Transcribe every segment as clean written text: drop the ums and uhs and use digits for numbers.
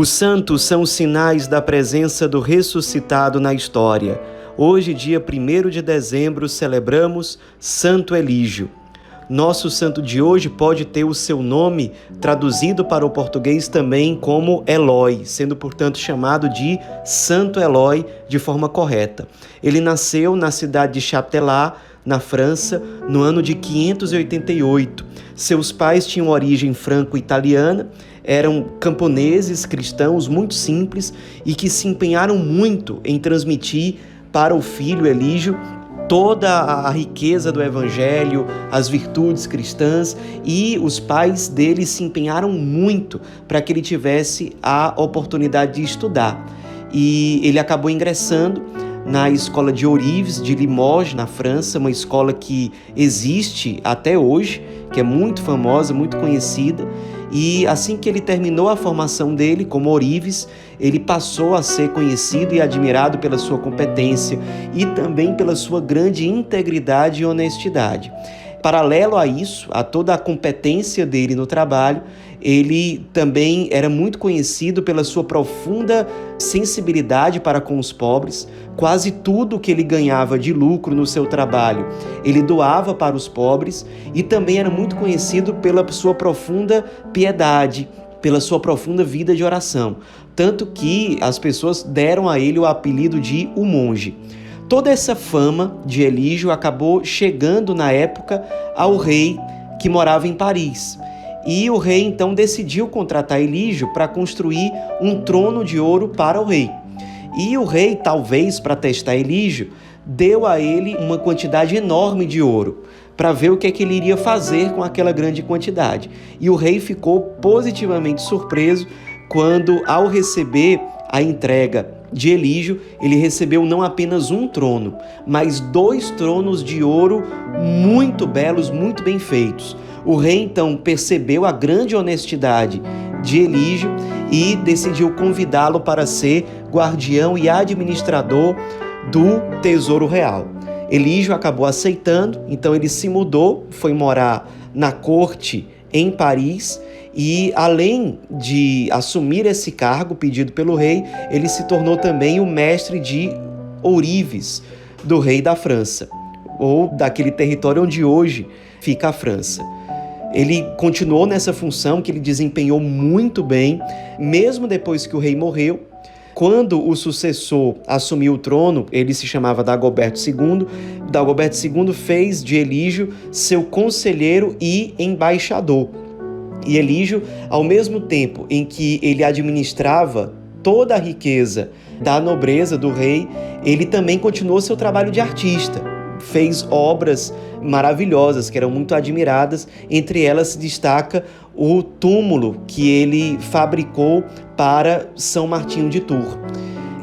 Os santos são sinais da presença do ressuscitado na história. Hoje, dia 1º de dezembro, celebramos Santo Elígio. Nosso santo de hoje pode ter o seu nome traduzido para o português também como Eloi, sendo, portanto, chamado de Santo Eloi de forma correta. Ele nasceu na cidade de Châtelat, na França, no ano de 588. Seus pais tinham origem franco-italiana, eram camponeses cristãos muito simples e que se empenharam muito em transmitir para o filho Elígio toda a riqueza do evangelho, as virtudes cristãs, e os pais dele se empenharam muito para que ele tivesse a oportunidade de estudar. E ele acabou ingressando na escola de Orives, de Limoges, na França, uma escola que existe até hoje, que é muito famosa, muito conhecida. E assim que ele terminou a formação dele como Orives, ele passou a ser conhecido e admirado pela sua competência e também pela sua grande integridade e honestidade. Paralelo a isso, a toda a competência dele no trabalho, ele também era muito conhecido pela sua profunda sensibilidade para com os pobres. Quase tudo que ele ganhava de lucro no seu trabalho, ele doava para os pobres, e também era muito conhecido pela sua profunda piedade, pela sua profunda vida de oração. Tanto que as pessoas deram a ele o apelido de o monge. Toda essa fama de Elígio acabou chegando na época ao rei que morava em Paris. E o rei então decidiu contratar Elígio para construir um trono de ouro para o rei. E o rei, talvez para testar Elígio, deu a ele uma quantidade enorme de ouro para ver o que é que ele iria fazer com aquela grande quantidade. E o rei ficou positivamente surpreso quando, ao receber a entrega de Elígio, ele recebeu não apenas um trono, mas 2 tronos de ouro muito belos, muito bem feitos. O rei então percebeu a grande honestidade de Elígio e decidiu convidá-lo para ser guardião e administrador do tesouro real. Elígio acabou aceitando, então ele se mudou, foi morar na corte em Paris. E além de assumir esse cargo pedido pelo rei, ele se tornou também o mestre de ourives do rei da França, ou daquele território onde hoje fica a França. Ele continuou nessa função que ele desempenhou muito bem, mesmo depois que o rei morreu. Quando o sucessor assumiu o trono, ele se chamava Dagoberto II. Dagoberto II fez de Elígio seu conselheiro e embaixador. E Elígio, ao mesmo tempo em que ele administrava toda a riqueza da nobreza do rei, ele também continuou seu trabalho de artista. Fez obras maravilhosas que eram muito admiradas. Entre elas se destaca o túmulo que ele fabricou para São Martinho de Tours.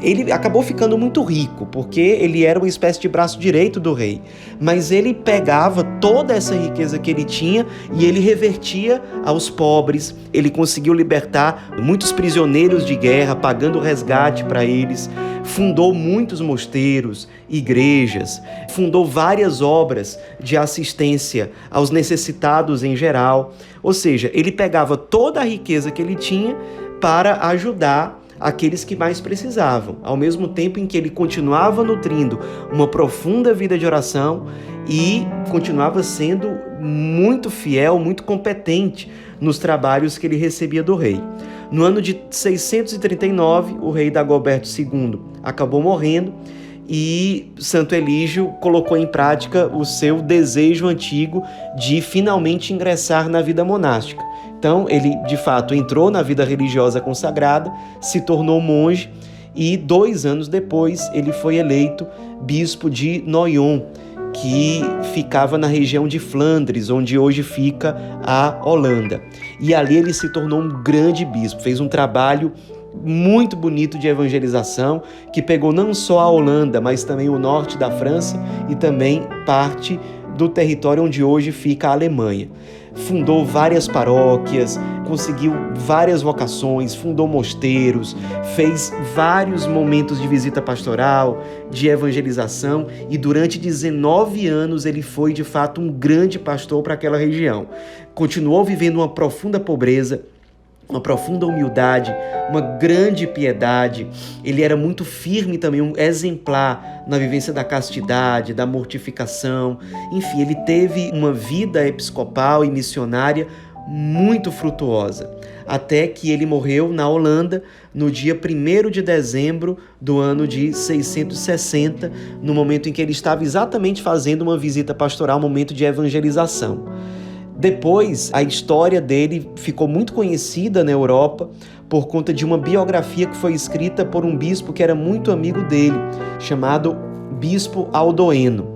Ele acabou ficando muito rico, porque ele era uma espécie de braço direito do rei. Mas ele pegava toda essa riqueza que ele tinha e ele revertia aos pobres. Ele conseguiu libertar muitos prisioneiros de guerra, pagando resgate para eles. Fundou muitos mosteiros, igrejas, fundou várias obras de assistência aos necessitados em geral. Ou seja, ele pegava toda a riqueza que ele tinha para ajudar aqueles que mais precisavam, ao mesmo tempo em que ele continuava nutrindo uma profunda vida de oração e continuava sendo muito fiel, muito competente nos trabalhos que ele recebia do rei. No ano de 639, o rei Dagoberto II acabou morrendo e Santo Elígio colocou em prática o seu desejo antigo de finalmente ingressar na vida monástica. Então, ele, de fato, entrou na vida religiosa consagrada, se tornou monge e 2 anos depois ele foi eleito bispo de Noyon, que ficava na região de Flandres, onde hoje fica a Holanda. E ali ele se tornou um grande bispo, fez um trabalho muito bonito de evangelização, que pegou não só a Holanda, mas também o norte da França e também parte do território onde hoje fica a Alemanha. Fundou várias paróquias, conseguiu várias vocações, fundou mosteiros, fez vários momentos de visita pastoral, de evangelização, e durante 19 anos ele foi de fato um grande pastor para aquela região. Continuou vivendo uma profunda pobreza, uma profunda humildade, uma grande piedade. Ele era muito firme também, um exemplar na vivência da castidade, da mortificação. Enfim, ele teve uma vida episcopal e missionária muito frutuosa, até que ele morreu na Holanda no dia 1º de dezembro do ano de 660, no momento em que ele estava exatamente fazendo uma visita pastoral, um momento de evangelização. Depois, a história dele ficou muito conhecida na Europa por conta de uma biografia que foi escrita por um bispo que era muito amigo dele, chamado Bispo Aldoeno.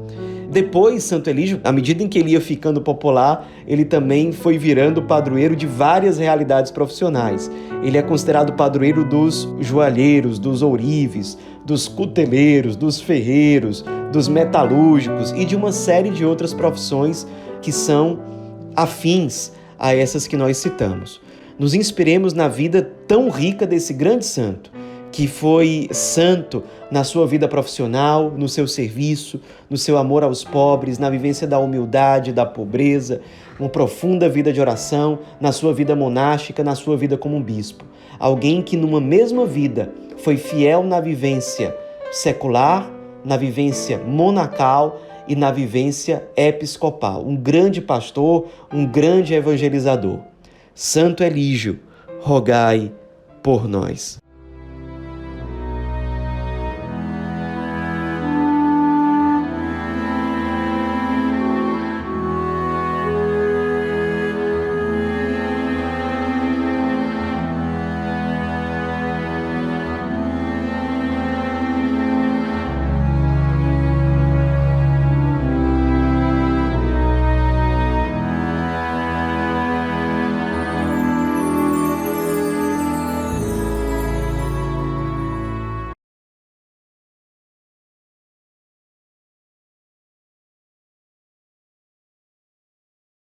Depois, Santo Elígio, à medida em que ele ia ficando popular, ele também foi virando padroeiro de várias realidades profissionais. Ele é considerado padroeiro dos joalheiros, dos ourives, dos cuteleiros, dos ferreiros, dos metalúrgicos e de uma série de outras profissões que são afins a essas que nós citamos. Nos inspiremos na vida tão rica desse grande santo, que foi santo na sua vida profissional, no seu serviço, no seu amor aos pobres, na vivência da humildade, da pobreza, uma profunda vida de oração, na sua vida monástica, na sua vida como um bispo. Alguém que numa mesma vida foi fiel na vivência secular, na vivência monacal e na vivência episcopal. Um grande pastor, um grande evangelizador. Santo Elígio, rogai por nós.